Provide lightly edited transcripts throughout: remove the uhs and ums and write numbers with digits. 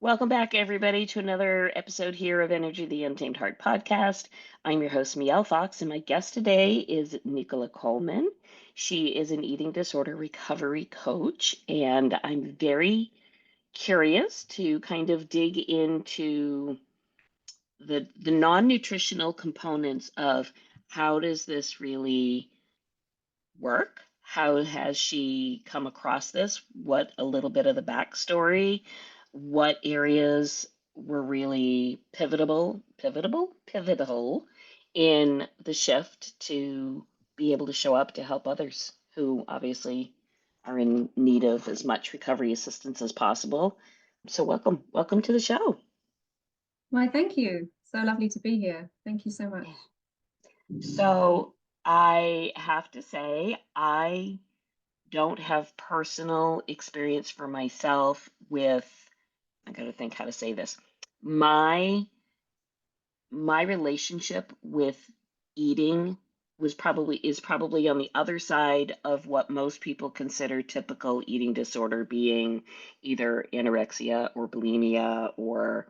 Welcome back, everybody, to another episode here of Energy the Untamed Heart podcast. I'm your host, Mielle Fox, and my guest today is Nicola Colman. She is an eating disorder recovery coach, and I'm very curious to kind of dig into the non-nutritional components of how does this really work? How has she come across this? What a little bit of the backstory? What areas were really pivotal in the shift to be able to show up to help others who obviously are in need of as much recovery assistance as possible. So welcome to the show. Why, thank you. So lovely to be here. Thank you so much. So I have to say, I don't have personal experience for myself with, I got to think how to say this. My relationship with eating is probably on the other side of what most people consider typical eating disorder, being either anorexia or bulimia or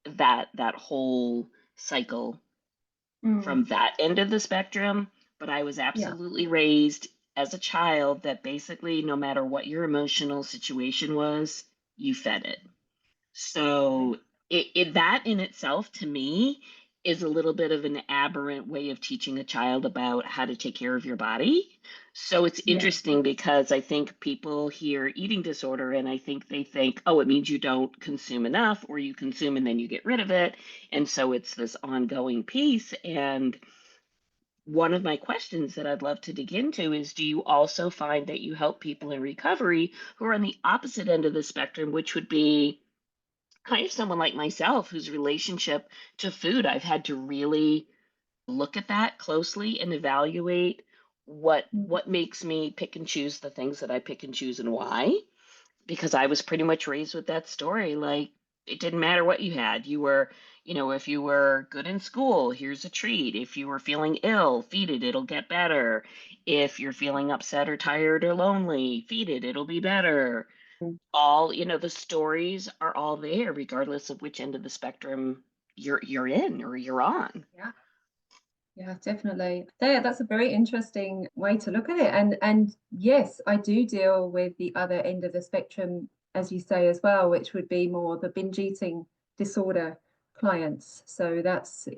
that whole cycle from that end of the spectrum. But I was Yeah. absolutely raised as a child that basically no matter what your emotional situation was, you fed it. So that in itself to me is a little bit of an aberrant way of teaching a child about how to take care of your body. So it's Yeah. interesting because I think people hear eating disorder and I think they think, oh, it means you don't consume enough or you consume and then you get rid of it. And so it's this ongoing piece. And one of my questions that I'd love to dig into is, do you also find that you help people in recovery who are on the opposite end of the spectrum, which would be kind of someone like myself whose relationship to food, I've had to really look at that closely and evaluate what makes me pick and choose the things that I pick and choose and why, because I was pretty much raised with that story. Like, it didn't matter what you had. You were, if you were good in school, here's a treat. If you were feeling ill, feed it, it'll get better. If you're feeling upset or tired or lonely, feed it, it'll be better. All, the stories are all there, regardless of which end of the spectrum you're in or you're on. Yeah. Yeah, definitely. That's a very interesting way to look at it. And yes, I do deal with the other end of the spectrum, as you say as well, which would be more the binge eating disorder clients. So that's,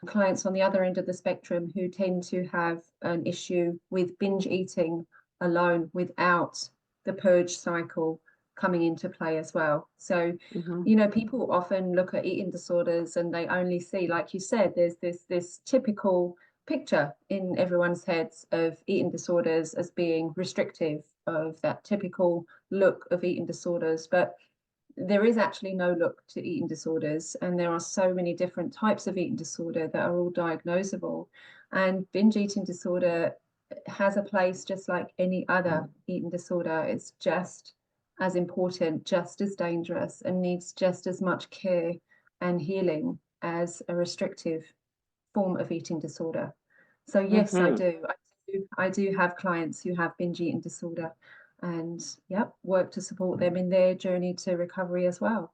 clients on the other end of the spectrum who tend to have an issue with binge eating alone without the purge cycle coming into play as well. So people often look at eating disorders and they only see, like you said, there's this typical picture in everyone's heads of eating disorders as being restrictive, of that typical look of eating disorders. But there is actually no look to eating disorders, and there are so many different types of eating disorder that are all diagnosable. And binge eating disorder has a place just like any other eating disorder. It's just as important, just as dangerous, and needs just as much care and healing as a restrictive form of eating disorder. So yes, I hmm do. I do have clients who have binge eating disorder, and work to support them in their journey to recovery as well.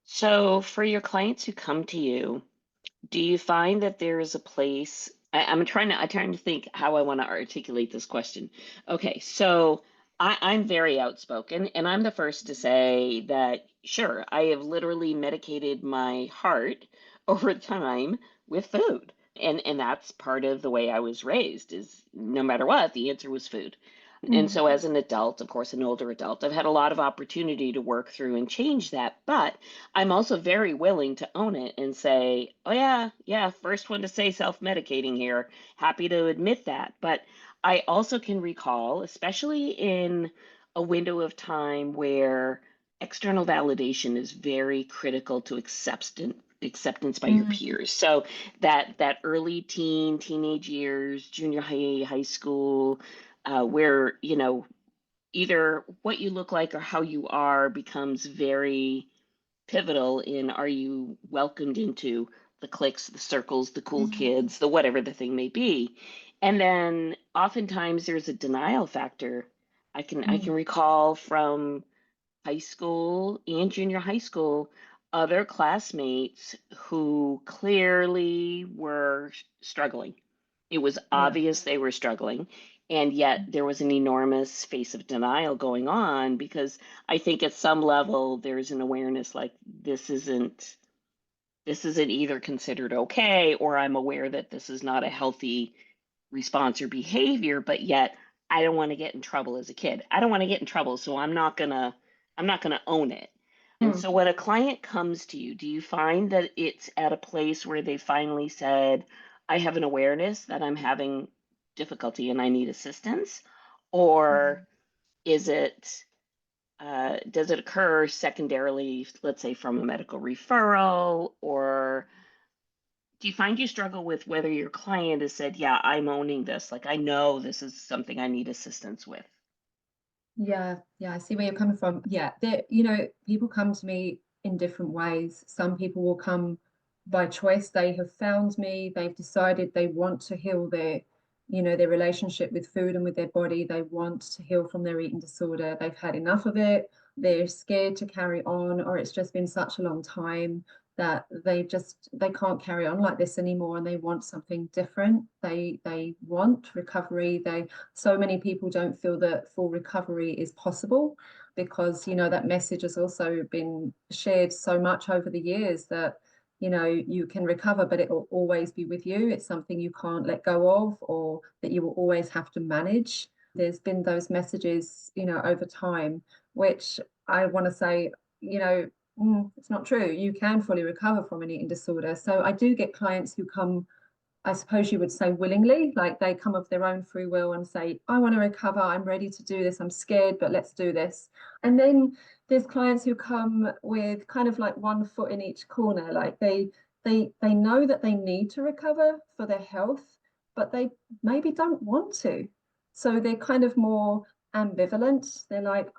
So for your clients who come to you, do you find that there is a place? I'm trying to think how I want to articulate this question. Okay, so I'm very outspoken, and I'm the first to say that sure, I have literally medicated my heart over time with food. And that's part of the way I was raised is no matter what, the answer was food. And Mm. so as an adult, of course, an older adult, I've had a lot of opportunity to work through and change that. But I'm also very willing to own it and say, oh, yeah, first one to say self-medicating here. Happy to admit that. But I also can recall, especially in a window of time where external validation is very critical to acceptance by your Mm. peers. So that early teenage years, junior high school, where, either what you look like or how you are becomes very pivotal in, are you welcomed into the cliques, the circles, the cool Mm. kids, the whatever the thing may be. And then oftentimes there's a denial factor. I can Mm. recall from high school and junior high school, other classmates who clearly were struggling. It was Yeah. obvious they were struggling, and yet there was an enormous face of denial going on because I think at some level there's an awareness like this isn't either considered okay, or I'm aware that this is not a healthy response or behavior, but yet I don't want to get in trouble as a kid. I don't want to get in trouble, so I'm not gonna own it. And Mm. so when a client comes to you, do you find that it's at a place where they finally said, I have an awareness that I'm having difficulty and I need assistance? Or Mm. is it does it occur secondarily, let's say from a medical referral, or do you find you struggle with whether your client has said, yeah, I'm owning this, like I know this is something I need assistance with? Yeah, yeah, I see where you're coming from. Yeah, people come to me in different ways. Some people will come by choice. They have found me, they've decided they want to heal their relationship with food and with their body. They want to heal from their eating disorder. They've had enough of it. They're scared to carry on, or it's just been such a long time that they can't carry on like this anymore and they want something different. They want recovery. They So many people don't feel that full recovery is possible because that message has also been shared so much over the years that you can recover but it will always be with you. It's something you can't let go of or that you will always have to manage. There's been those messages over time, which I want to say, it's not true. You can fully recover from an eating disorder. So I do get clients who come, I suppose you would say, willingly, like they come of their own free will and say, I want to recover, I'm ready to do this, I'm scared, but let's do this. And then there's clients who come with kind of like one foot in each corner, like they know that they need to recover for their health, but they maybe don't want to. So they're kind of more ambivalent. They're like,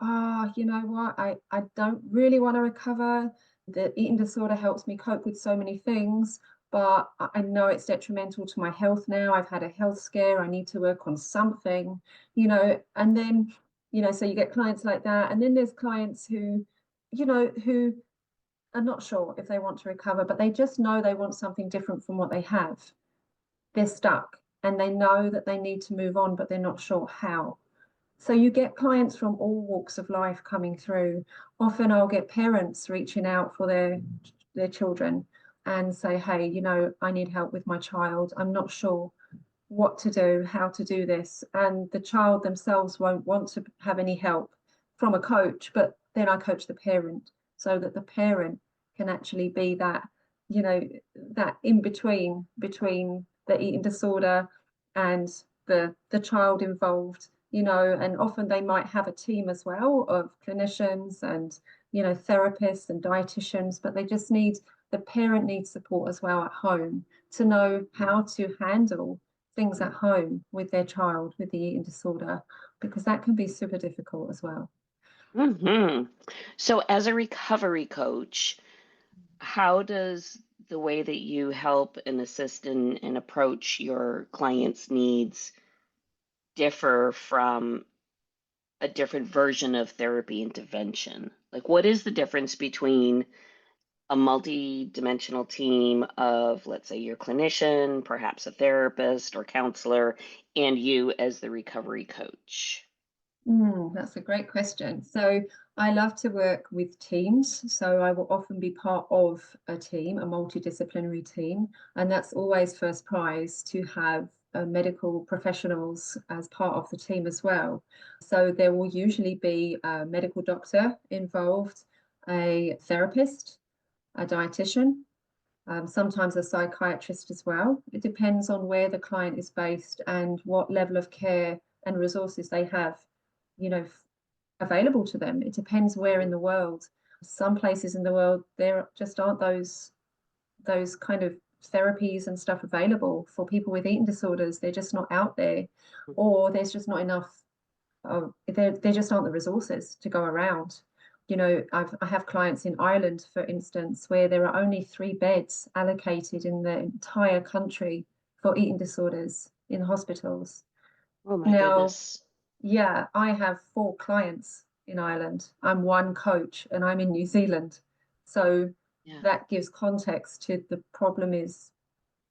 you know what, I don't really want to recover. The eating disorder helps me cope with so many things, but I know it's detrimental to my health now. I've had a health scare. I need to work on something. And then, so you get clients like that. And then there's clients who are not sure if they want to recover, but they just know they want something different from what they have. They're stuck and they know that they need to move on, but they're not sure how. So you get clients from all walks of life coming through. Often I'll get parents reaching out for their children and say, hey, I need help with my child. I'm not sure what to do, how to do this. And the child themselves won't want to have any help from a coach, but then I coach the parent so that the parent can actually be you know, that in between the eating disorder and the child involved, and often they might have a team as well of clinicians and therapists and dietitians, but the parent needs support as well at home to know how to handle things at home with their child with the eating disorder, because that can be super difficult as well. Hmm. So as a recovery coach, how does the way that you help and assist and approach your clients' needs differ from a different version of therapy intervention? Like, what is the difference between a multi-dimensional team of, let's say, your clinician, perhaps a therapist or counselor, and you as the recovery coach? That's a great question. So I love to work with teams. So I will often be part of a team, a multidisciplinary team, and that's always first prize to have medical professionals as part of the team as well. So there will usually be a medical doctor involved, a therapist, a dietitian, sometimes a psychiatrist as well. It depends on where the client is based and what level of care and resources they have, available to them. It depends where in the world. Some places in the world there just aren't those kind of therapies and stuff available for people with eating disorders. They're just not out there, or there's just not enough. There just aren't the resources to go around. I have clients in Ireland, for instance, where there are only 3 beds allocated in the entire country for eating disorders in hospitals. Oh my Now, goodness. yeah, I have 4 clients in Ireland. I'm one coach and I'm in New Zealand. So Yeah. that gives context to the problem is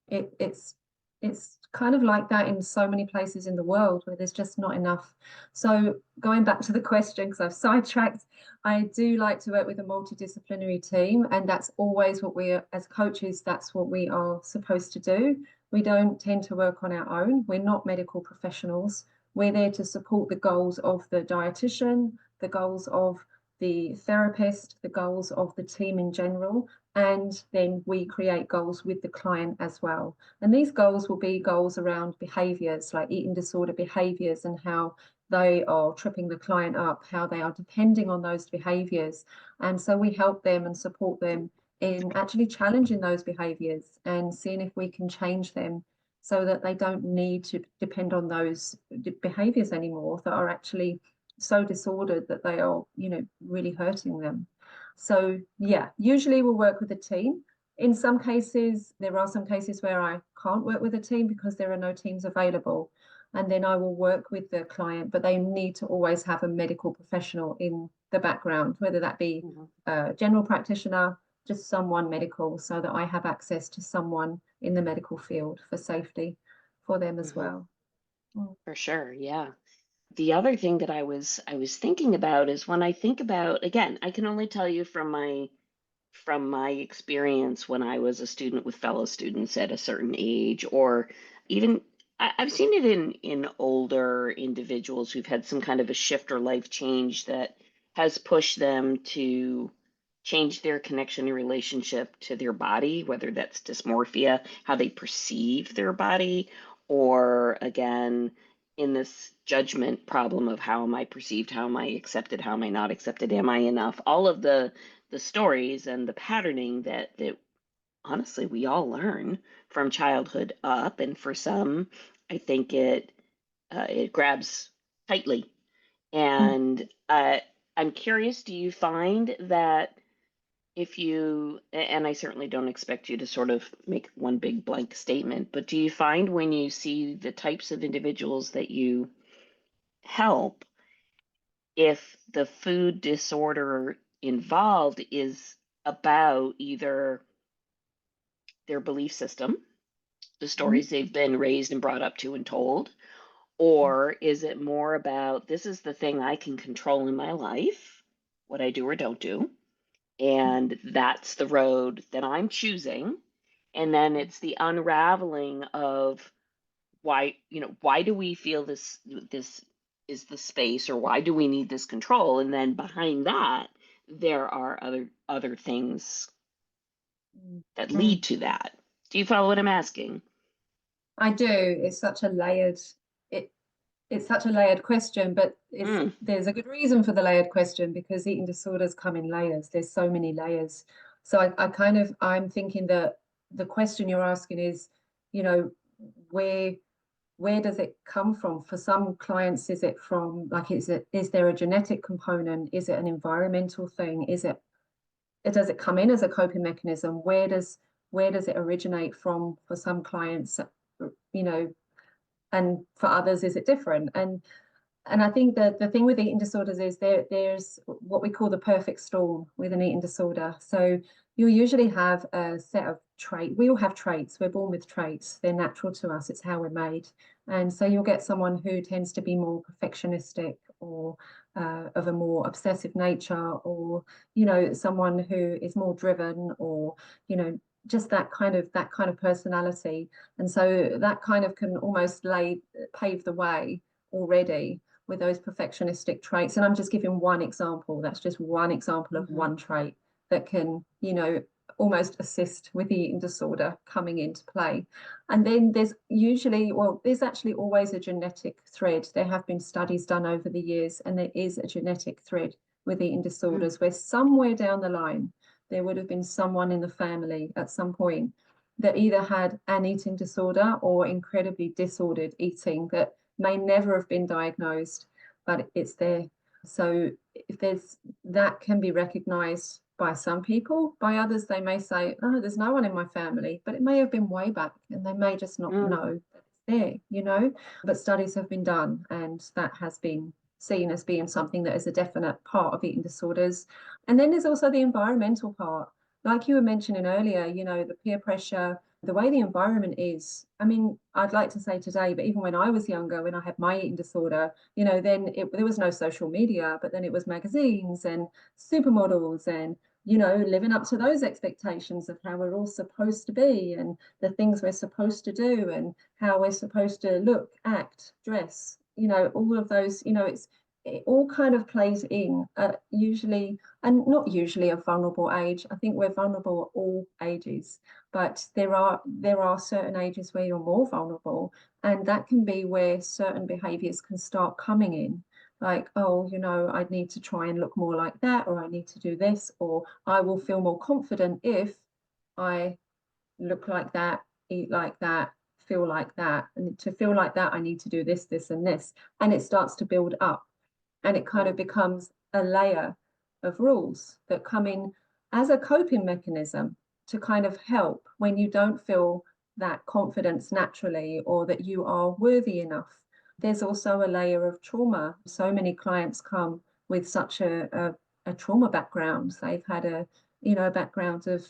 it's kind of like that in so many places in the world where there's just not enough. So going back to the question, because I've sidetracked, I do like to work with a multidisciplinary team, and that's always what we are, as coaches, that's what we are supposed to do. We don't tend to work on our own. We're not medical professionals. We're there to support the goals of the dietitian, the goals of the therapist, the goals of the team in general, and then we create goals with the client as well. And these goals will be goals around behaviors like eating disorder behaviors and how they are tripping the client up, how they are depending on those behaviors. And so we help them and support them in actually challenging those behaviors and seeing if we can change them so that they don't need to depend on those behaviors anymore that are actually so disordered that they are, really hurting them. So yeah, usually we'll work with a team. In some cases, there are some cases where I can't work with a team because there are no teams available. And then I will work with the client, but they need to always have a medical professional in the background, whether that be a general practitioner, just someone medical, so that I have access to someone in the medical field for safety for them as Hmm. well. Mm. For sure. Yeah. The other thing that I was thinking about is when I think about, again, I can only tell you from my experience when I was a student with fellow students at a certain age, or even I've seen it in older individuals who've had some kind of a shift or life change that has pushed them to change their connection and relationship to their body, whether that's dysmorphia, how they perceive their body, or again, in this judgment problem of how am I perceived, how am I accepted, how am I not accepted, am I enough? All of the stories and the patterning that honestly we all learn from childhood up, and for some, I think it grabs tightly. Mm. And I'm curious, do you find that if you, and I certainly don't expect you to sort of make one big blank statement, but do you find when you see the types of individuals that you help, if the food disorder involved is about either their belief system, the stories Mm. they've been raised and brought up to and told, Mm. or is it more about this is the thing I can control in my life, what I do or don't do, and that's the road that I'm choosing, and then Mm. it's the unraveling of why do we feel this is the space, or why do we need this control, and then behind that there are other things Mm. that Mm. lead to that. Do you follow what I'm asking? I do. It's such a layered it it's such a layered question, but Mm, there's a good reason for the layered question because eating disorders come in layers. There's so many layers. So I'm thinking that the question you're asking is, you know, where where does it come from? For some clients, is it from like is there a genetic component? Is it an environmental thing? Does it come in as a coping mechanism? Where does it originate from for some clients? You know, and for others is it different? And I think that the thing with eating disorders is there's what we call the perfect storm with an eating disorder. So you'll usually have a set of traits. We all have traits. We're born with traits. They're natural to us. It's how we're made. And so you'll get someone who tends to be more perfectionistic or of a more obsessive nature, or someone who is more driven, or just that kind of personality. And so that kind of can almost pave the way already with those perfectionistic traits. And I'm just giving one example. That's just one example of mhm, one trait that can, almost assist with the eating disorder coming into play. And then there's actually always a genetic thread. There have been studies done over the years, and there is a genetic thread with eating mm, disorders where somewhere down the line, there would have been someone in the family at some point that either had an eating disorder or incredibly disordered eating that may never have been diagnosed, but it's there. So if there's that can be recognized by some people, by others, they may say, oh, there's no one in my family, but it may have been way back and they may just not mm, know that it's there. But studies have been done and that has been seen as being something that is a definite part of eating disorders. And then there's also the environmental part. Like you were mentioning earlier, the peer pressure, the way the environment is. I mean, I'd like to say today, but even when I was younger, when I had my eating disorder, then there was no social media, but then it was magazines and supermodels and living up to those expectations of how we're all supposed to be and the things we're supposed to do and how we're supposed to look, act, dress, all of those, it all kind of plays in usually, and not usually a vulnerable age. I think we're vulnerable at all ages, but there are certain ages where you're more vulnerable, and that can be where certain behaviors can start coming in. Like, oh, I need to try and look more like that, or I need to do this, or I will feel more confident if I look like that, eat like that, feel like that. And to feel like that, I need to do this, this, and this. And it starts to build up, and it kind Yeah. of becomes a layer of rules that come in as a coping mechanism to kind of help when you don't feel that confidence naturally or that you are worthy enough. There's also a layer of trauma. So many clients come with such a trauma background. They've had a background of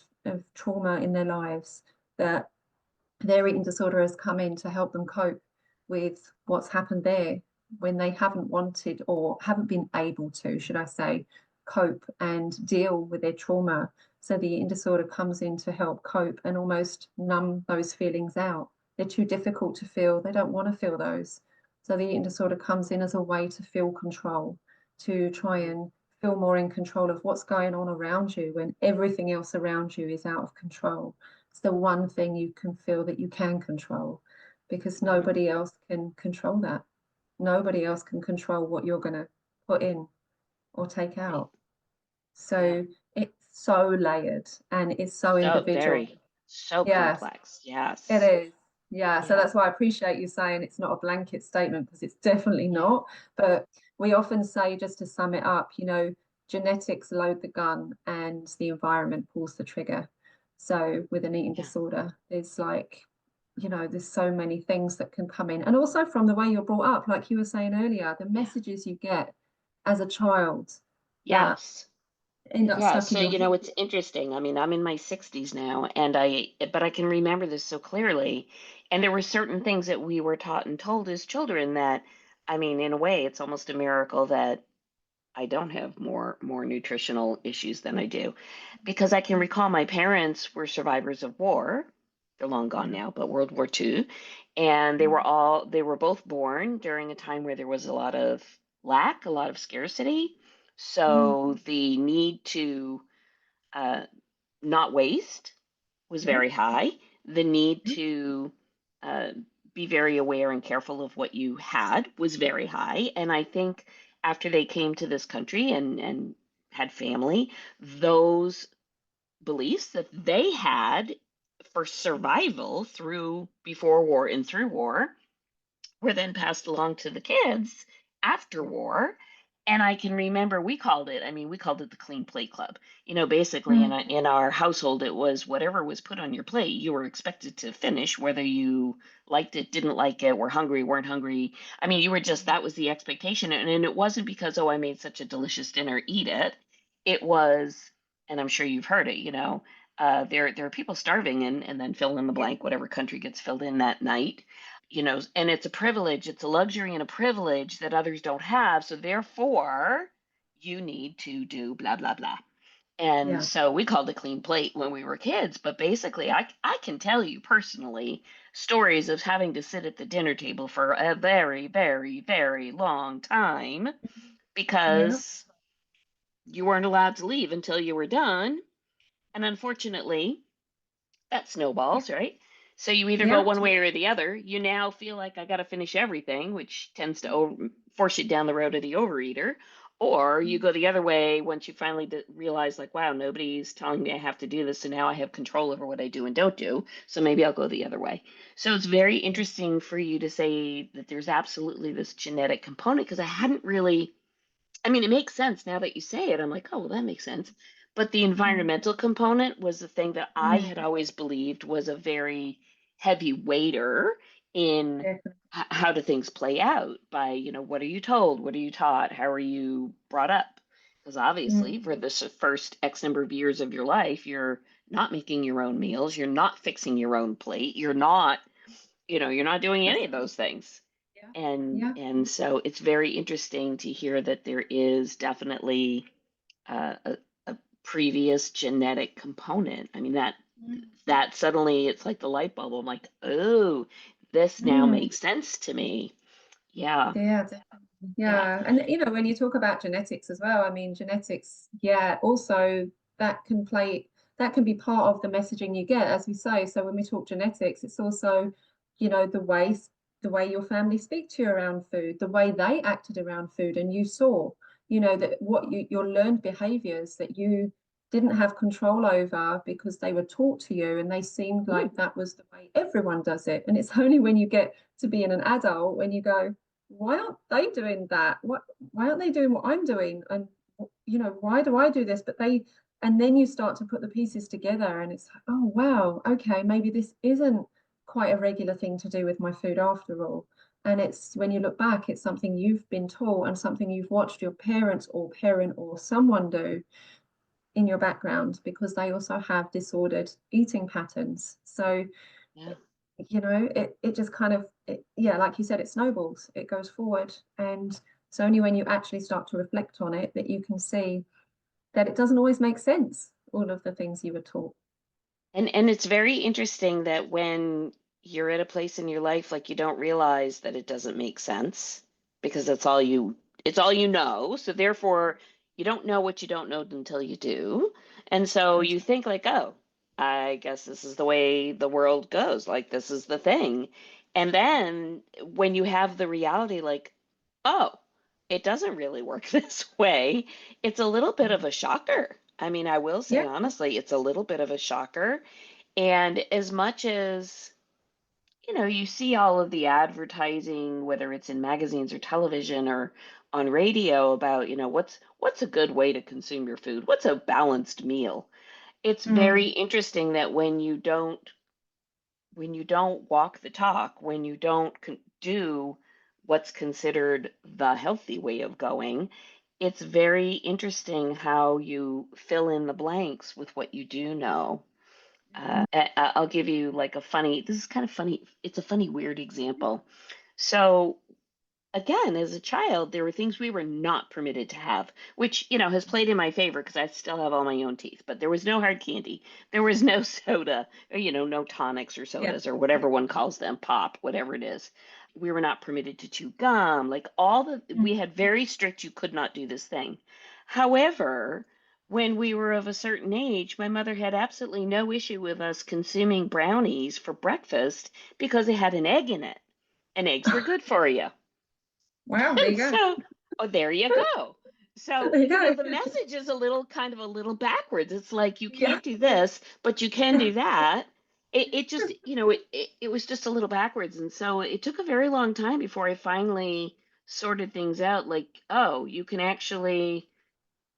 trauma in their lives that their eating disorder has come in to help them cope with what's happened there when they haven't wanted or haven't been able to, should I say, cope and deal with their trauma. So the eating disorder comes in to help cope and almost numb those feelings out. They're too difficult to feel. They don't want to feel those. So the eating disorder comes in as a way to feel control, to try and feel more in control of what's going on around you when everything else around you is out of control. It's the one thing you can feel that you can control, because Mhm. nobody else can control that. Nobody else can control what you're going to put in or take Right. out. Yeah. So it's so layered and it's so So individual. very, so Yeah, complex. it Yes. is. Yeah, so Yeah. that's why I appreciate you saying it's not a blanket statement, because it's definitely Yeah. not. But we often say, just to sum it up, genetics load the gun and the environment pulls the trigger. So with an eating Yeah. disorder, there's so many things that can come in. And also from the way you're brought up, like you were saying earlier, the Yeah. messages you get as a child that Yes. end up Yeah. stuck So, in your head. it's interesting. I mean, I'm in my 60s now, but I can remember this so clearly. And there were certain things that we were taught and told as children that, I mean, in a way, it's almost a miracle that I don't have more nutritional issues than I do, because I can recall my parents were survivors of war. They're long gone Yeah. now, but World War II, and Mm, they were both born during a time where there was a lot of lack, a lot of scarcity. mm, So the need to uh, not waste was yeah. very high. The need Mm, to uh, be very aware and careful of what you had was very high. And I think after they came to this country and had family, those beliefs that they had for survival through before war and through war were then passed along to the kids after yeah. war. And I can remember we called it the clean plate club. Basically Mm, in our household, it was whatever was put on your plate, you were expected to finish, whether you liked it, didn't like it, were hungry, weren't hungry. I mean, that was the expectation. And it wasn't because, oh, I made such a delicious dinner, eat it. It was, and I'm sure you've heard it, there are people starving and then fill in the yeah. blank, whatever country gets filled in that night, and it's a privilege, it's a luxury and a privilege that others don't have. So therefore, you need to do blah, blah, blah. And Yeah. so we called it clean plate when we were kids. But basically, I can tell you personally stories of having to sit at the dinner table for a very, very, very long time Yeah. because you weren't allowed to leave until you were done. And unfortunately, that Yeah. snowballs, right? So you either go Yeah. one way or the other. You now feel like I got to finish everything, which tends to force you down the road of the overeater. Or you Mm, go the other way once you finally realize, like, wow, nobody's telling me I have to do this. So now I have control over what I do and don't do. So maybe I'll go the other way. So it's very yeah. interesting for you to say that there's absolutely this genetic component, because I hadn't really, I mean, it makes sense now that you say it. I'm like, oh, well, that makes sense. But the Mm, environmental component was the thing that I had mm, always believed was a very heavy weighter in Definitely. how do things play out by, what are you told? What are you taught? How are you brought up? Because obviously, Mm. for the first X number of years of your life, you're not making your own meals, you're not fixing your own plate, you're not doing any That's of right. those things. Yeah. And Yeah. so it's very interesting to hear that there is definitely a previous genetic component. I mean, Mm. that suddenly it's like the light bulb. I'm like, oh, this now Mm. makes sense to me. Yeah, Yeah, definitely. yeah, Yeah. And when you talk about genetics as well, I mean, genetics, yeah, also that can play, that can be part of the messaging you get, as we say. So when we talk genetics, it's also, the way your family speak to you around food, the way they acted around food, and you saw, that what your learned behaviors that you didn't have control over because they were taught to you and they seemed mm, like that was the way everyone does it. And it's only when you get to being an adult when you go, why aren't they doing that? Why aren't they doing what I'm doing? And why do I do this? And then you start to put the pieces together and it's, oh wow, okay, maybe this isn't quite a regular thing to do with my food after all. And it's when you look back, it's something you've been taught and something you've watched your parents or parent or someone do in your background because they also have disordered eating patterns. So yeah. it just kind of yeah, like you said, it snowballs, it goes forward, and it's only when you actually start to reflect on it that you can see that it doesn't always make sense, all of the things you were taught. And it's very interesting that when you're at a place in your life, like, you don't realize that it doesn't make sense because it's all you know. So therefore, you don't know what you don't know until you do. And so you Totally. think like, oh, I guess this is the way the world goes. Like, this is the thing. And then when you have the reality, like, oh, it doesn't really work this way, it's a little bit of Mm. a shocker. I mean, I will say Yeah. honestly, it's a little bit of a shocker. And as much as, you see all of the advertising, whether it's in magazines or television or on radio about, what's a good way to consume your food? What's a balanced meal? It's very Mm. interesting that when you don't walk the talk, when you don't do what's considered the healthy way of going, it's very interesting how you fill in the blanks with what you do know. I'll give you like this is kind of funny. It's a funny, weird example. So, again, as a child, there were things we were not permitted to have, which, has played in my favor because I still have all my own teeth. But there was no hard candy. There was no soda, or, no tonics or Yeah. sodas or whatever one calls them, pop, whatever it is. We were not permitted to chew gum. Like, we Mm. had very strict, you could not do this thing. However, when we were of a certain age, my mother had absolutely no issue with us consuming brownies for breakfast because they had an egg in it, and eggs were good for you. Wow, there you go. So, oh, there you go. So, There you go. the message is a little backwards. It's like you Yeah. can't do this, but you can do that. It just, it was just a little backwards. And so it took a very long time before I finally sorted things out. Like, oh, you can actually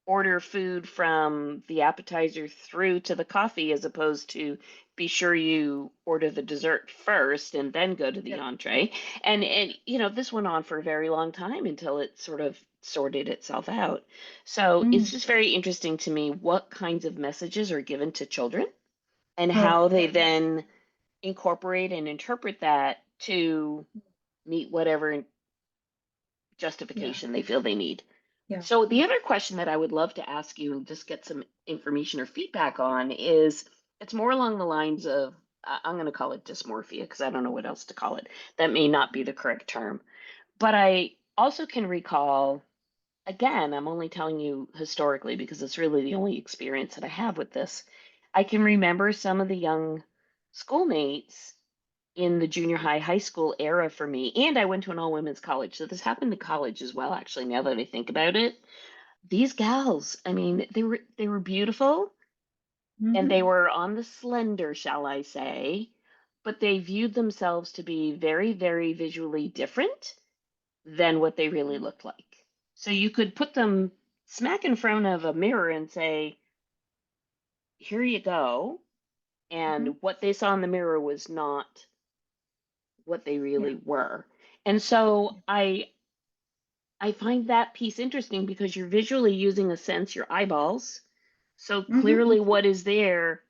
order food from the appetizer through to the coffee as opposed to be sure you order the dessert first and then go to the Yeah. entree. And this went on for a very long time until it sort of sorted itself out. So it's Mm. just very interesting to me what kinds of messages are given to children and Oh, how they then incorporate and interpret that to meet whatever yeah. justification they feel they need. Yeah. So the other question that I would love to ask you and just get some information or feedback on is it's more along the lines of I'm going to call it dysmorphia because I don't know what else to call it. That may not be the correct term. But I also can recall, again, I'm only telling you historically because it's really the only experience that I have with this. I can remember some of the young schoolmates in the junior high, high school era for me, and I went to an all women's college. So this happened to college as well, actually, now that I think about it. These gals, I mean, they were beautiful and Hmm. they were on the slender, shall I say, but they viewed themselves to be very, very visually different than what they really looked like. So you could put them smack in front of a mirror and say, "Here you go." Hmm. And what they saw in the mirror was not what they Yeah. really were. And so I find that piece interesting because you're visually using a sense, your eyeballs. So Hmm. clearly what is there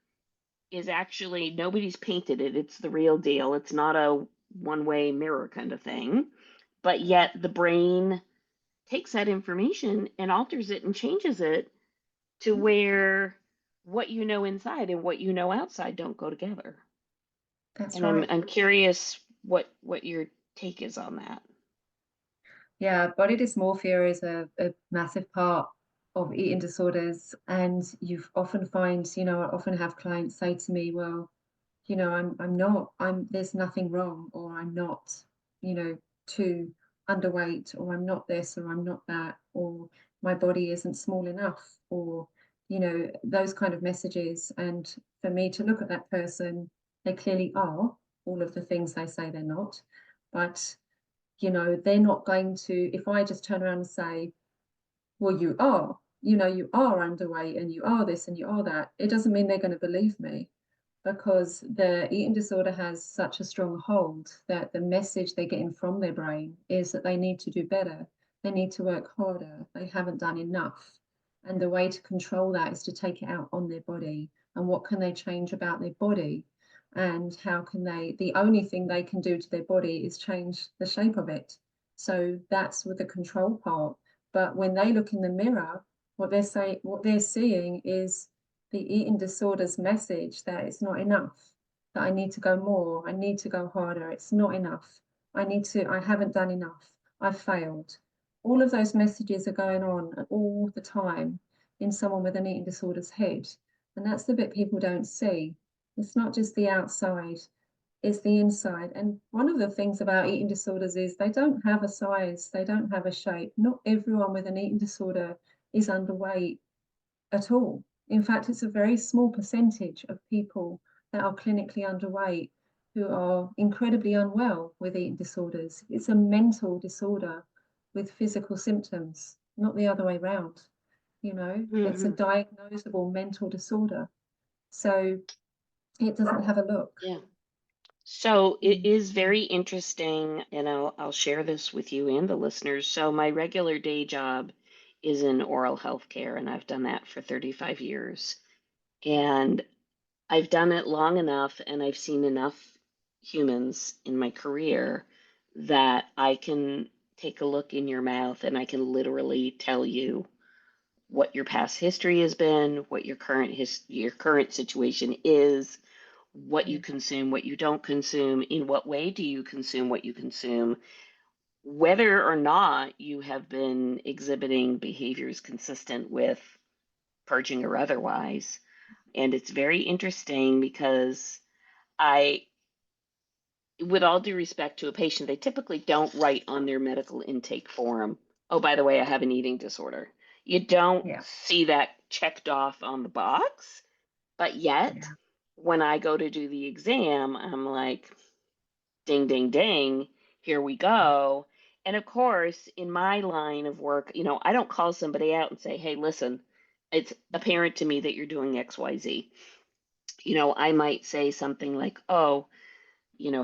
is actually nobody's painted it. It's the real deal. It's not a one-way mirror kind of thing. But Yeah. yet the brain takes that information and alters it and changes it to Mhm. where what you know inside and what you know outside don't go together. That's And I'm right. I'm curious what your take is on that. Yeah, body dysmorphia is a massive part of eating disorders. And you often find, I often have clients say to me, well, there's nothing wrong, or I'm not, too underweight, or I'm not this, or I'm not that, or my body isn't small enough, or, those kind of messages. And for me to look at that person, they clearly are all of the things they say they're not. But, they're not going to, if I just turn around and say, well, you are underweight and you are this and you are that, it doesn't mean they're going to believe me, because the eating disorder has such a strong hold that the message they're getting from their brain is that they need to do better, they need to work harder, they haven't done enough. And the way to control that is to take it out on their body. And what can they change about their body? And how can the only thing they can do to their body is change the shape of it. So that's with the control part. But when they look in the mirror, what they're seeing is the eating disorder's message that it's not enough, that I need to go more, I need to go harder, it's not enough, I haven't done enough, I've failed. All of those messages are going on all the time in someone with an eating disorder's head. And that's the bit people don't see. It's not just the outside, it's the inside. And one of the things about eating disorders is they don't have a size, they don't have a shape. Not everyone with an eating disorder is underweight at all. In fact, it's a very small percentage of people that are clinically underweight who are incredibly unwell with eating disorders. It's a mental disorder with physical symptoms, not the other way around. It's a Hmm. diagnosable mental disorder. So it doesn't have a look. Yeah. So it Mm. is very interesting, and I'll share this with you and the listeners. So my regular day job is in oral health care, and I've done that for 35 years. And I've done it long enough, and I've seen enough humans in my career that I can take a look in your mouth and I can literally tell you what your past history has been, what your current situation is, what you Yeah. consume, what you don't consume, in what way do you consume what you consume, whether or not you have been exhibiting behaviors consistent with purging or otherwise. And it's very interesting because I, with all due respect to a patient, they typically don't write on their medical intake form, oh, by the way, I have an eating disorder. You don't Yeah. see that checked off on the box, but yet Yeah. when I go to do the exam, I'm like, ding, ding, ding, here we go. And of course, in my line of work, I don't call somebody out and say, hey, listen, it's apparent to me that you're doing XYZ. I might say something like, oh,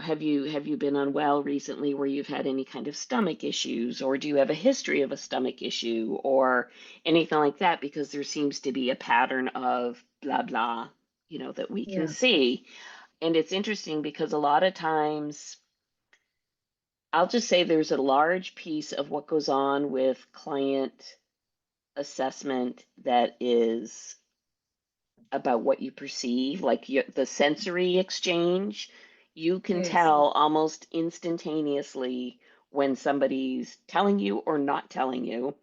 have you been unwell recently where you've had any kind of stomach issues, or do you have a history of a stomach issue, or anything like that? Because there seems to be a pattern of blah, blah, that we can Yeah. see. And it's interesting because a lot of times, I'll just say there's a large piece of what goes on with client assessment that is about what you perceive, like the sensory exchange. You can Yes. tell almost instantaneously when somebody's telling you or not telling you,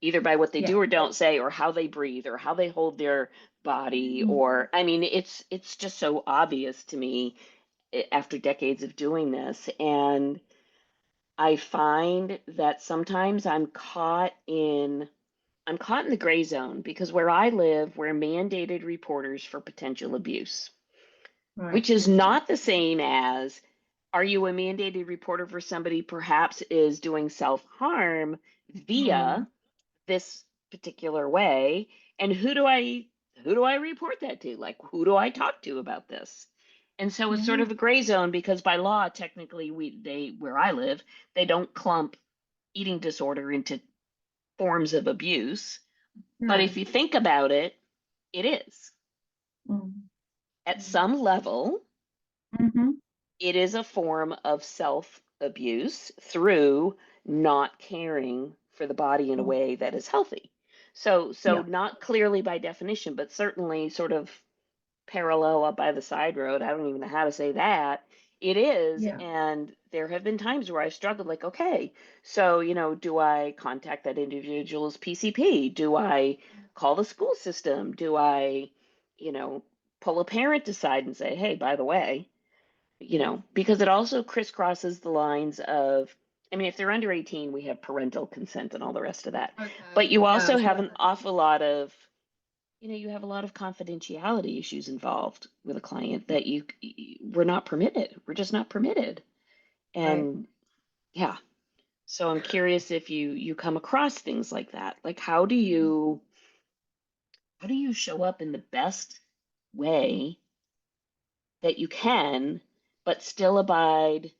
either by what they Yeah. do or don't say, or how they breathe, or how they hold their body, Mm. or I mean, it's just so obvious to me after decades of doing this. And I find that sometimes I'm caught in the gray zone because where I live, we're mandated reporters for potential abuse, Right. which is not the same as, are you a mandated reporter for somebody perhaps is doing self-harm Mm. via this particular way? And who do I report that to? Like, who do I talk to about this? And so it's sort Yeah. of a gray zone because by law, technically, where I live, they don't clump eating disorder into forms of abuse. But No. if you think about it, it is. Mm. At Mm. some level, Mm-hmm. it is a form of self abuse through not caring for the body in a Mm. way that is healthy. So Yeah. not clearly by definition, but certainly sort of parallel up by the side road. I don't even know how to say that. It is. Yeah. And there have been times where I've struggled, like, okay, so, do I contact that individual's PCP? Do I call the school system? Do I, you know, pull a parent aside and say, hey, by the way, because it also crisscrosses the lines of, I mean, if they're under 18, we have parental consent and all the rest of that. But Okay. you Yeah, I also was have gonna an say. awful lot of, you have a lot of confidentiality issues involved with a client that we're not permitted. We're just not permitted. Right. And yeah, so I'm curious if you come across things like that. Like how do you show up in the best way that you can, but still abide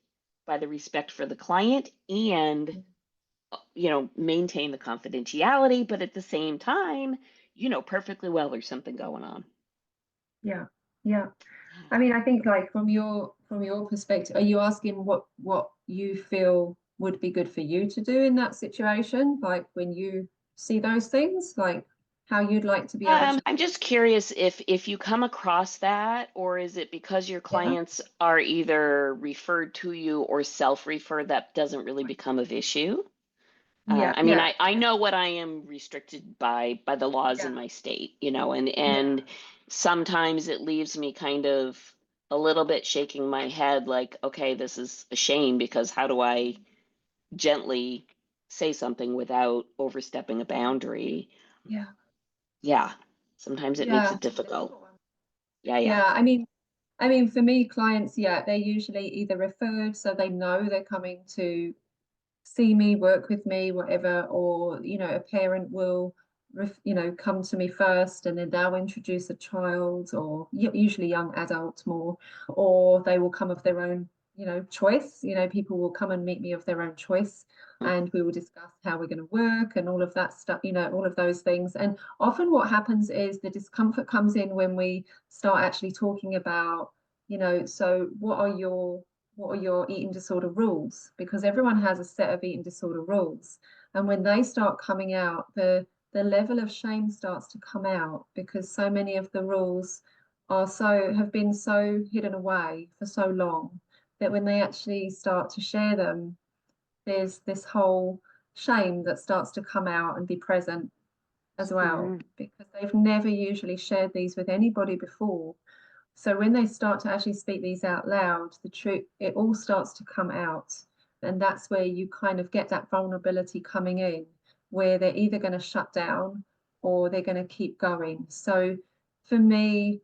by the respect for the client and maintain the confidentiality, but at the same time, you know perfectly well there's something going on. Yeah. Yeah. Yeah. I mean, I think like from your perspective, are you asking what you feel would be good for you to do in that situation? Like when you see those things, like how you'd like to be able to, I'm just curious if you come across that, or is it because your yeah, clients are either referred to you or self-referred that doesn't really become of issue? yeah, I mean, yeah, I know what I am restricted by the laws in yeah, my state, and yeah, sometimes it leaves me kind of a little bit shaking my head, like, okay, this is a shame because how do I gently say something without overstepping a boundary? yeah, Yeah, sometimes it makes yeah. it It's a difficult. difficult one. Yeah, yeah. Yeah, I mean, for me, clients, yeah, they're usually either referred, so they know they're coming to see me, work with me, whatever, or a parent will come to me first and then they'll introduce a child or usually young adult more, or they will come of their own choice. People will come and meet me of their own choice, and we will discuss how we're going to work and all of that stuff, all of those things. And often what happens is the discomfort comes in when we start actually talking about, so what are your eating disorder rules? Because everyone has a set of eating disorder rules. And when they start coming out, the level of shame starts to come out because so many of the rules have been so hidden away for so long that when they actually start to share them, there's this whole shame that starts to come out and be present as well Mhm. because they've never usually shared these with anybody before. So when they start to actually speak these out loud, the truth, it all starts to come out. And that's where you kind of get that vulnerability coming in, where they're either going to shut down or they're going to keep going. So for me,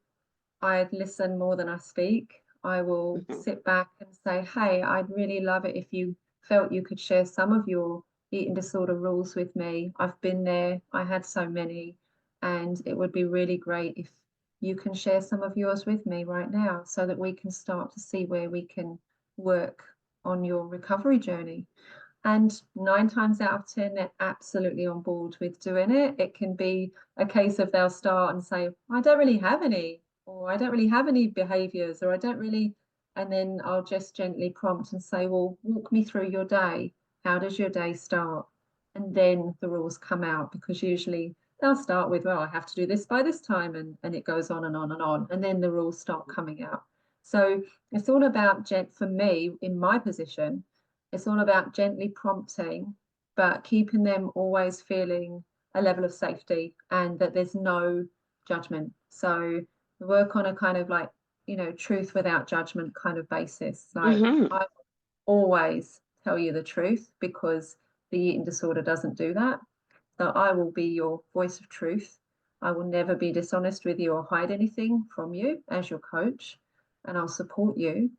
I listen more than I speak. I will Mhm. sit back and say, hey, I'd really love it if you felt you could share some of your eating disorder rules with me. I've been there, I had so many, and it would be really great if you can share some of yours with me right now so that we can start to see where we can work on your recovery journey. And 9 times out of 10, they're absolutely on board with doing it. It can be a case of they'll start and say, I don't really have any, or I don't really have any behaviors, or I don't really. And then I'll just gently prompt and say, well, walk me through your day. How does your day start? And then the rules come out because usually they'll start with, well, I have to do this by this time. And it goes on and on and on. And then the rules start coming out. So it's all about, for me, in my position, it's all about gently prompting, but keeping them always feeling a level of safety and that there's no judgment. So we work on a kind of like, truth without judgment kind of basis. Like Mhm. I always tell you the truth because the eating disorder doesn't do that. So I will be your voice of truth. I will never be dishonest with you or hide anything from you as your coach, and I'll support you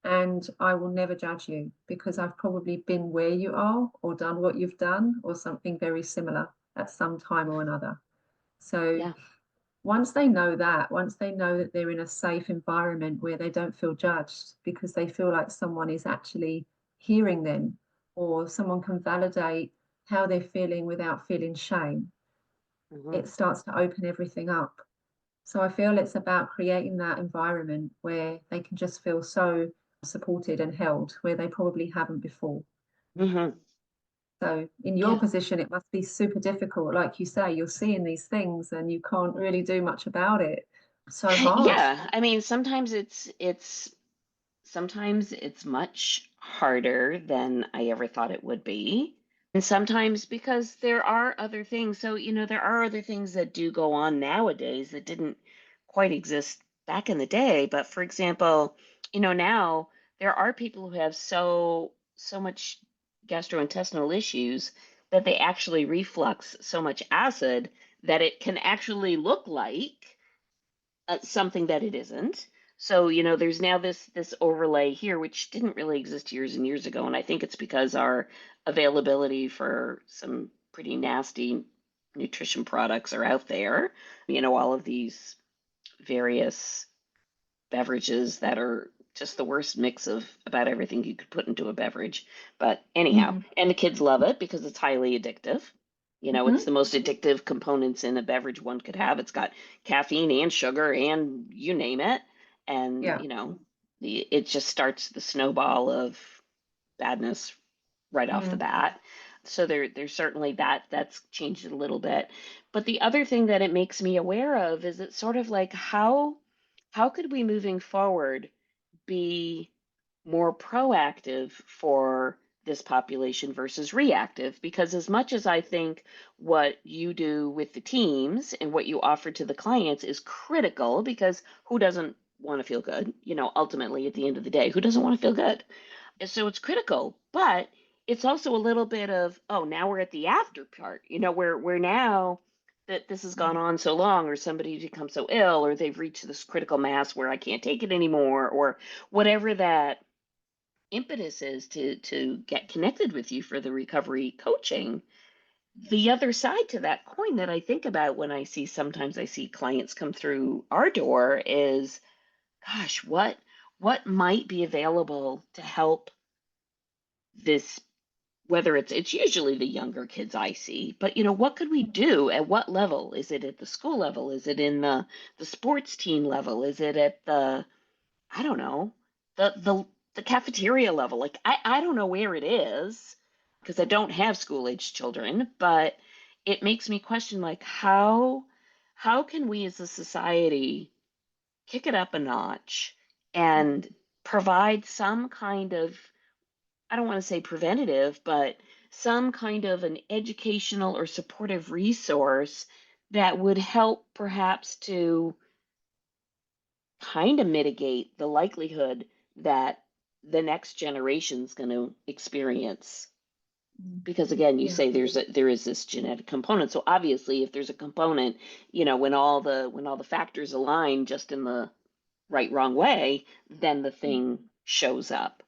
and I will never judge you because I've probably been where you are or done what you've done or something very similar at some time or another. So Yeah. once they know that, once they know that they're in a safe environment where they don't feel judged because they feel like someone is actually hearing them, or someone can validate how they're feeling without feeling shame, Mhm. it starts to open everything up. So I feel it's about creating that environment where they can just feel so supported and held where they probably haven't before. Mhm. So in your Yeah. position, it must be super difficult. Like you say, you're seeing these things and you can't really do much about it. So hard. Yeah. I mean, sometimes it's much harder than I ever thought it would be. And sometimes because there are other things. So, there are other things that do go on nowadays that didn't quite exist back in the day. But for example, now there are people who have so much gastrointestinal issues that they actually reflux so much acid that it can actually look like something that it isn't. So, there's now this overlay here, which didn't really exist years and years ago. And I think it's because our availability for some pretty nasty nutrition products are out there. All of these various beverages that are just the worst mix of about everything you could put into a beverage. But anyhow, Mm. and the kids love it because it's highly addictive. It's Hmm. the most addictive components in a beverage one could have. It's got caffeine and sugar and you name it. And, Yeah. it just starts the snowball of badness right off the Mm. bat. So there's certainly that's changed a little bit. But the other thing that it makes me aware of is it's sort of like how could we moving forward be more proactive for this population versus reactive? Because as much as I think what you do with the teams and what you offer to the clients is critical, because who doesn't want to feel good? Ultimately at the end of the day, who doesn't want to feel good? So it's critical, but it's also a little bit of, oh, now we're at the after part, where now that this has gone Mm. on so long, or somebody's become so ill, or they've reached this critical mass where I can't take it anymore, or whatever that impetus is to get connected with you for the recovery coaching. The other side to that coin that I think about when sometimes I see clients come through our door is, gosh, what might be available to help this, whether it's usually the younger kids I see, but what could we do? At what level? Is it at the school level? Is it in the sports team level? Is it at the, I don't know, the cafeteria level? Like I don't know where it is because I don't have school age children, but it makes me question, like, how can we as a society kick it up a notch and provide some kind of, I don't want to say preventative, but some kind of an educational or supportive resource that would help perhaps to kind of mitigate the likelihood that the next generation's going to experience. Mm. Because again, you Yeah. say there is this genetic component. So obviously if there's a component, when all the factors align just in the right wrong way, then the Mm. thing shows up.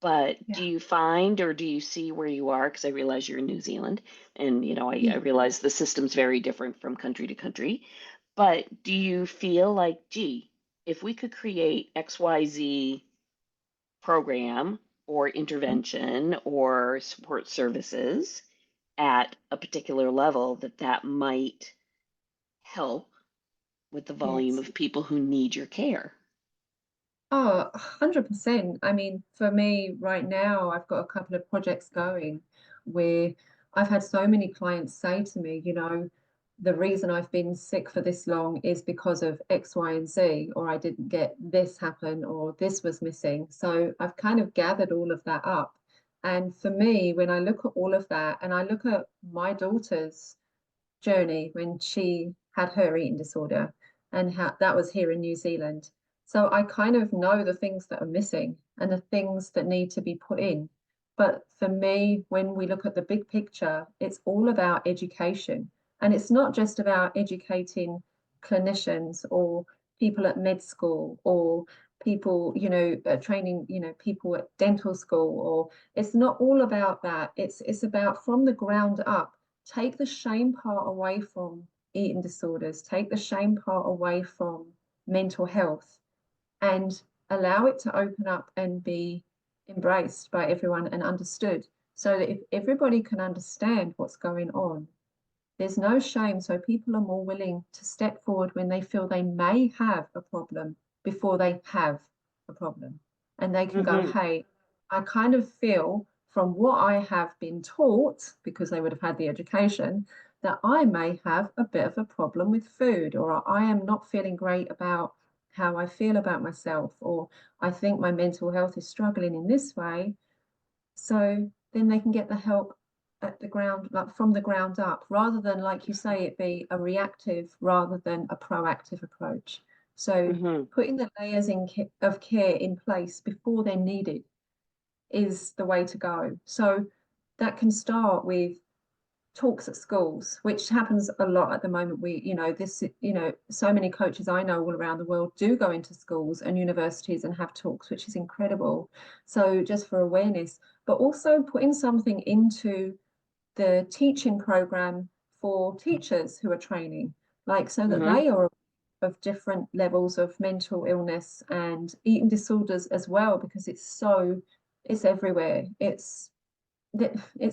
But do Yeah. you find or do you see where you are? Because I realize you're in New Zealand, and I Yeah. realize the system's very different from country to country. But do you feel like, gee, if we could create XYZ program or Mm. intervention or support services at a particular level, that might help with the volume Yes. of people who need your care? Oh, 100%. I mean, for me right now, I've got a couple of projects going where I've had so many clients say to me, the reason I've been sick for this long is because of X, Y, and Z, or I didn't get this happen, or this was missing. So I've kind of gathered all of that up. And for me, when I look at all of that and I look at my daughter's journey when she had her eating disorder and how that was here in New Zealand. So I kind of know the things that are missing and the things that need to be put in. But for me, when we look at the big picture, it's all about education. And it's not just about educating clinicians or people at med school or people, training, people at dental school, or it's not all about that. It's about from the ground up, take the shame part away from eating disorders, take the shame part away from mental health, and allow it to open up and be embraced by everyone and understood, so that if everybody can understand what's going on, there's no shame. So people are more willing to step forward when they feel they may have a problem before they have a problem. And they can go, Hmm. hey, I kind of feel from what I have been taught, because they would have had the education, that I may have a bit of a problem with food, or I am not feeling great about how I feel about myself, or I think my mental health is struggling in this way. So then they can get the help at the ground, like from the ground up, rather than, like you say, it be a reactive rather than a proactive approach. So Hmm. putting the layers of care in place before they're needed is the way to go. So that can start with talks at schools, which happens a lot at the moment. So many coaches I know all around the world do go into schools and universities and have talks, which is incredible. So just for awareness, but also putting something into the teaching program for teachers who are training, like so that Hmm. they are of different levels of mental illness and eating disorders as well, because it's everywhere. It's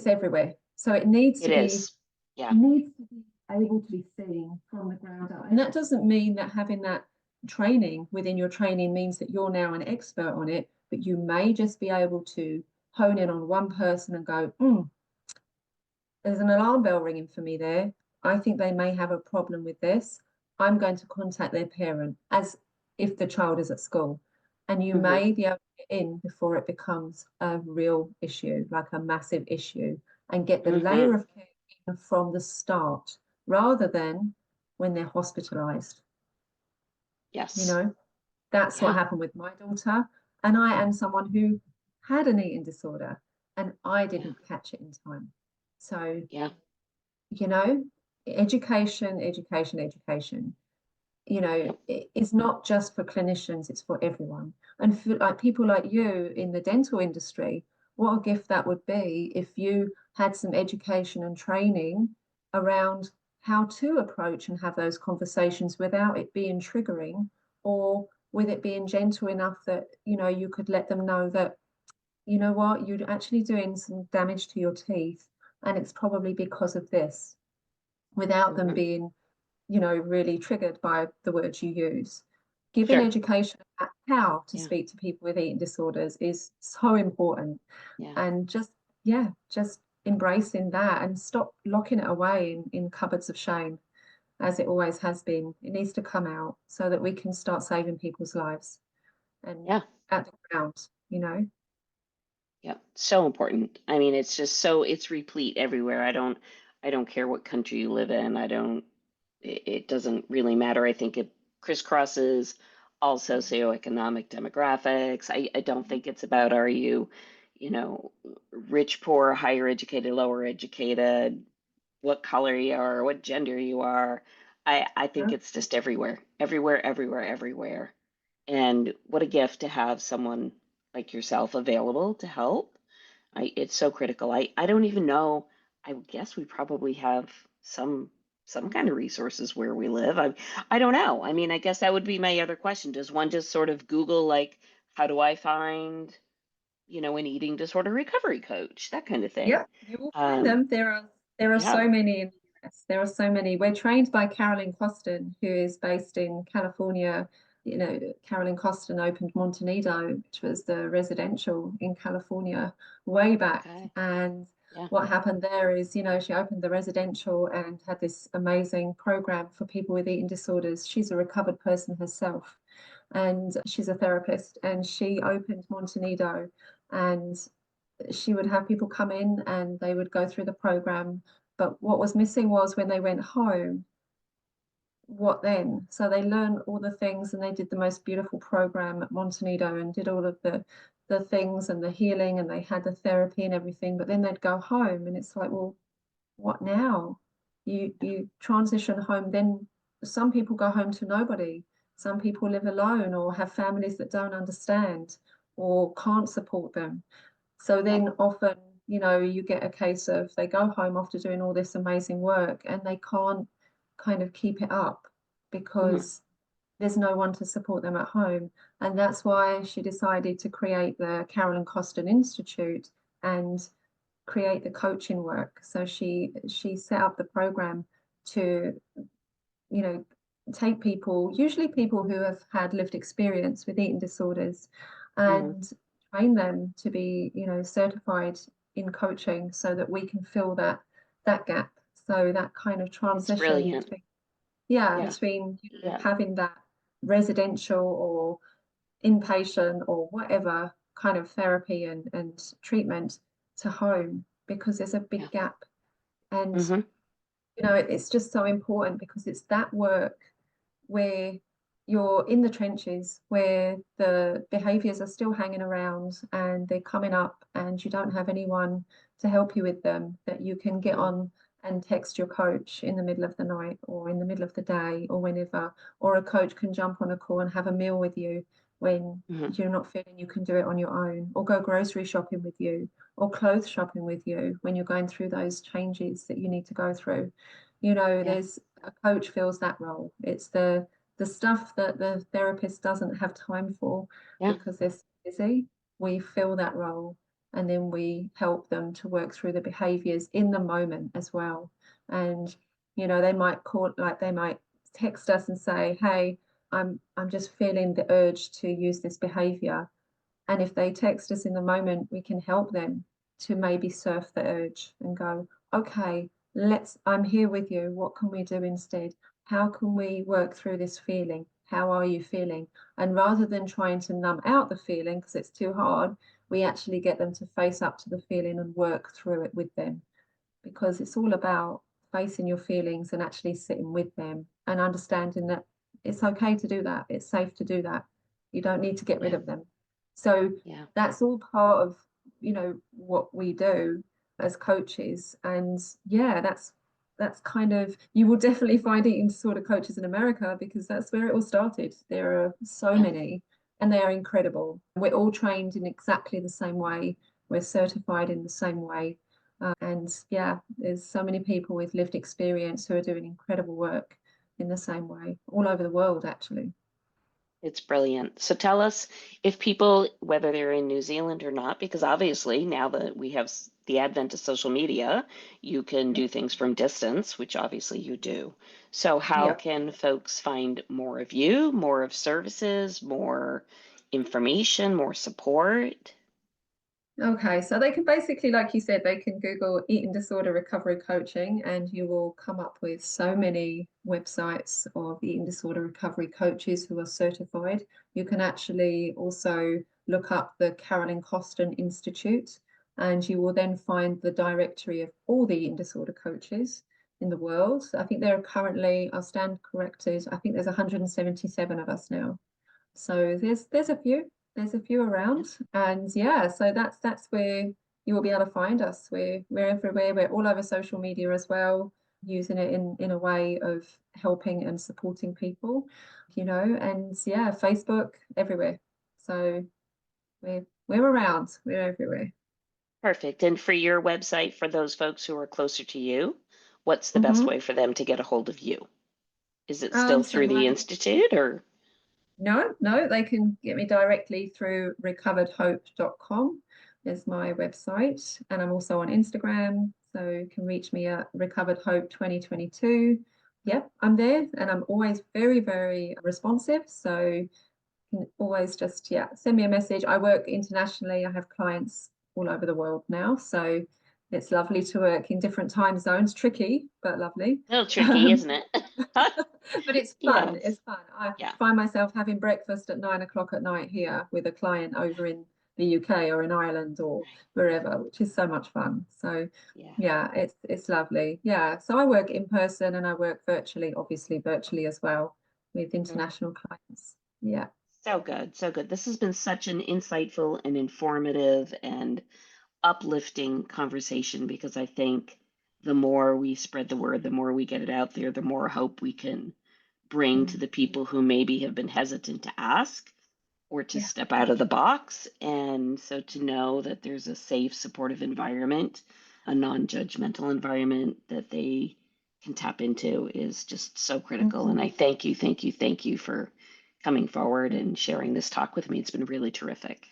everywhere. So it needs It to be is. Yeah. needs to be able to be seen from the ground up. And that doesn't mean that having that training within your training means that you're now an expert on it, but you may just be able to hone in on one person and go, there's an alarm bell ringing for me there. I think they may have a problem with this. I'm going to contact their parent, as if the child is at school. And you Hmm. may be able to get in before it becomes a real issue, like a massive issue, and get the Hmm. layer of care from the start rather than when they're hospitalized. You Yes. know, that's what Yeah. happened with my daughter. And I am someone who had an eating disorder and I Yeah. didn't catch it in time. So Yeah. you know, education, education, education, Yep. it's not just for clinicians, it's for everyone. And for like people like you in the dental industry, what a gift that would be if you had some education and training around how to approach and have those conversations without it being triggering, or with it being gentle enough that, you could let them know that, you know what, you're actually doing some damage to your teeth, and it's probably because of this, without them Hmm. being, really triggered by the words you use. Giving Sure. education about how to Yeah. speak to people with eating disorders is so important. Yeah. And just embracing that and stop locking it away in cupboards of shame, as it always has been. It needs to come out so that we can start saving people's lives and Yeah. at the ground. Yeah. So important. I mean, it's just so it's replete everywhere. I don't care what country you live in. It doesn't really matter. I think it crisscrosses all socioeconomic demographics. I don't think it's about are you, you know, rich, poor, higher educated, lower educated, what color you are, what gender you are. I think Yeah. it's just everywhere, everywhere, everywhere, everywhere. And what a gift to have someone like yourself available to help. It's so critical. I don't even know. I would guess we probably have some kind of resources where we live. I don't know. I mean, I guess that would be my other question. Does one just sort of Google like how do I find, an eating disorder recovery coach, that kind of thing? Yep, you will find Um, them. There are yeah. so many in the US. There are so many. We're trained by Carolyn Costin, who is based in California. Carolyn Costin opened Montenido, which was the residential in California way back. Okay. And Yeah. what happened there is, she opened the residential and had this amazing program for people with eating disorders. She's a recovered person herself, and she's a therapist, and she opened Montenido, and she would have people come in and they would go through the program. But what was missing was when they went home, what then? So they learned all the things and they did the most beautiful program at Montenido and did all of the things and the healing, and they had the therapy and everything. But then they'd go home and it's like, well, what now? You transition home, then some people go home to nobody. Some people live alone or have families that don't understand or can't support them. So Yep. then often, you get a case of they go home after doing all this amazing work and they can't kind of keep it up Mhm. because there's no one to support them at home. And that's why she decided to create the Carolyn Costin Institute and create the coaching work. So she set up the program to, you know, take people, usually people who have had lived experience with eating disorders, Mhm. and train them to be, certified in coaching so that we can fill that gap. So that kind of It's transition brilliant. between, yeah, Yeah. between Yeah. having that residential or inpatient or whatever kind of therapy and treatment to home, because there's a Yeah. big gap. And Mhm. it's just so important because it's that work where you're in the trenches, where the behaviors are still hanging around and they're coming up and you don't have anyone to help you with them, that you can get Mhm. on and text your coach in the middle of the night or in the middle of the day or whenever, or a coach can jump on a call and have a meal with you when Mhm. you're not feeling you can do it on your own, or go grocery shopping with you, or clothes shopping with you when you're going through those changes that you need to go through. Yeah. There's a coach fills that role. It's the stuff that the therapist doesn't have time for Yeah. because they're so busy. We fill that role and then we help them to work through the behaviors in the moment as well. And they might call, like they might text us and say, hey, I'm just feeling the urge to use this behavior. And if they text us in the moment, we can help them to maybe surf the urge and go, okay, I'm here with you. What can we do instead? How can we work through this feeling? How are you feeling? And rather than trying to numb out the feeling because it's too hard, we actually get them to face up to the feeling and work through it with them, because it's all about facing your feelings and actually sitting with them and understanding that it's okay to do that. It's safe to do that. You don't need to get rid Yeah. of them. So Yeah. that's all part of, what we do as coaches. And yeah, that's kind of, you will definitely find eating disorder coaches in America because that's where it all started. There are so Yeah. many and they are incredible. We're all trained in exactly the same way. We're certified in the same way. And yeah, there's so many people with lived experience who are doing incredible work in the same way all over the world, actually. It's brilliant. So tell us if people, whether they're in New Zealand or not, because obviously now that we have the advent of social media, you can Yeah. do things from distance, which obviously you do. So how Yeah. can folks find more of you, more of services, more information, more support? Okay, so they can basically, like you said, they can Google eating disorder recovery coaching, and you will come up with so many websites of eating disorder recovery coaches who are certified. You can actually also look up the Carolyn Costin Institute, and you will then find the directory of all the eating disorder coaches in the world. I think there are currently, I'll stand corrected, I think there's 177 of us now. So there's a few Yeah. around, and yeah, so that's where you will be able to find us. We're everywhere. We're all over social media as well, using it in a way of helping and supporting people, and yeah, Facebook everywhere. So we're around. We're everywhere. Perfect. And for your website, for those folks who are closer to you, what's the best Hmm. way for them to get a hold of you? Is it still So through the my Institute or? No, they can get me directly through recoveredhope.com is my website. And I'm also on Instagram. So you can reach me at recoveredhope 2022. Yep, I'm there and I'm always very, very responsive. So you can always just, yeah, send me a message. I work internationally. I have clients all over the world now. So it's lovely to work in different time zones. Tricky, but lovely. A little tricky, isn't it? But it's fun. Yes. It's fun. I Yeah. find myself having breakfast at 9 o'clock at night here with a client over in the UK or in Ireland or Right. wherever, which is so much fun. So Yeah. yeah, it's lovely. Yeah. So I work in person and I work virtually, obviously virtually as well with Mhm. international clients. Yeah. So good. So good. This has been such an insightful and informative and uplifting conversation because I think the more we spread the word, the more we get it out there, the more hope we can bring to Mm. the people who maybe have been hesitant to ask or to Yeah. step out of the box. And so to know that there's a safe, supportive environment, a non judgmental environment that they can feel safe, that they can can tap into is just so critical. And Mhm. I thank you, thank you, thank you for coming forward and sharing this talk with me. It's been really terrific.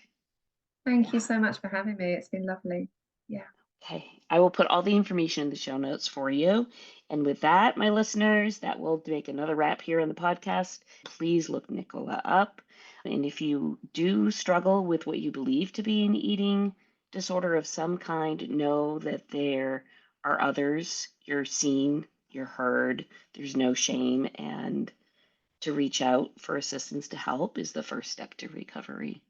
Thank you so much for having me. It's been lovely. Yeah. Okay, I will put all the information in the show notes for you. And with that, my listeners, that will make another wrap here on the podcast. Please look Nicola up. And if you do struggle with what you believe to be an eating disorder of some kind, know that there are others. You're seen, you're heard, there's no shame. And to reach out for assistance to help is the first step to recovery.